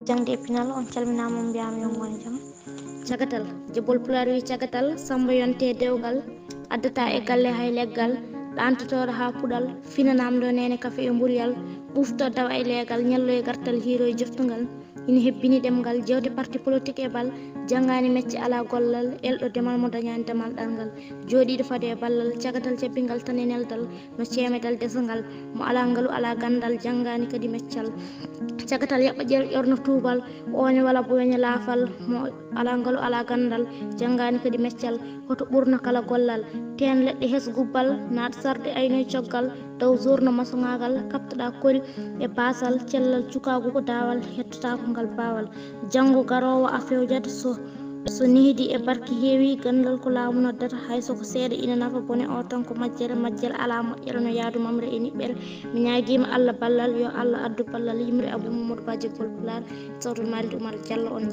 jangde e pinal on calminama on mbiyama yo ngone jam. Cagatal jebol pulaar wi cagatal samba yonte dewgal addata e galle hay leggal ɗantotore ha puɗal finanamɗo nene kafe e mburyal ɓufto dawa e leegal ñallo e gartal hiiro e joftugal ina hebbini ɗemgal jewte parti politique e bal janggani mecce ala gollal elɗo demal mo dañani demal ɗalngal joɗiɗo fade e ballal cagatal jabbingal tan e neldal no ceemedal desagal mo ala ngaalu ala gandal janggani kadi meccal cagatal yaɓɓa ƴorno tuubal oño walla boyoño laafal mo ala ngaalu ala gandal janggani kadi meccal hoto ɓurno kala gollal ten leɗɗe hes gubbal naata sarde aynoye coggal daw journo maçoŋagal kaptoɗa kori e basal cellal cukagu ko dawal hettotako ngal bawal janggo garowo a fewjata so nehdi e barki heewi gandal ko laamu noddata hay soko seeɗa ina nafa bone o tan ko majjere ala moƴƴere no yaadu mamre e niɓɓere mi ñaguima Allah ballal yo Allah addu ballal yimre Abou Mamadou Ba Jeppol Pulaar sawto Malick Oumar Diallo on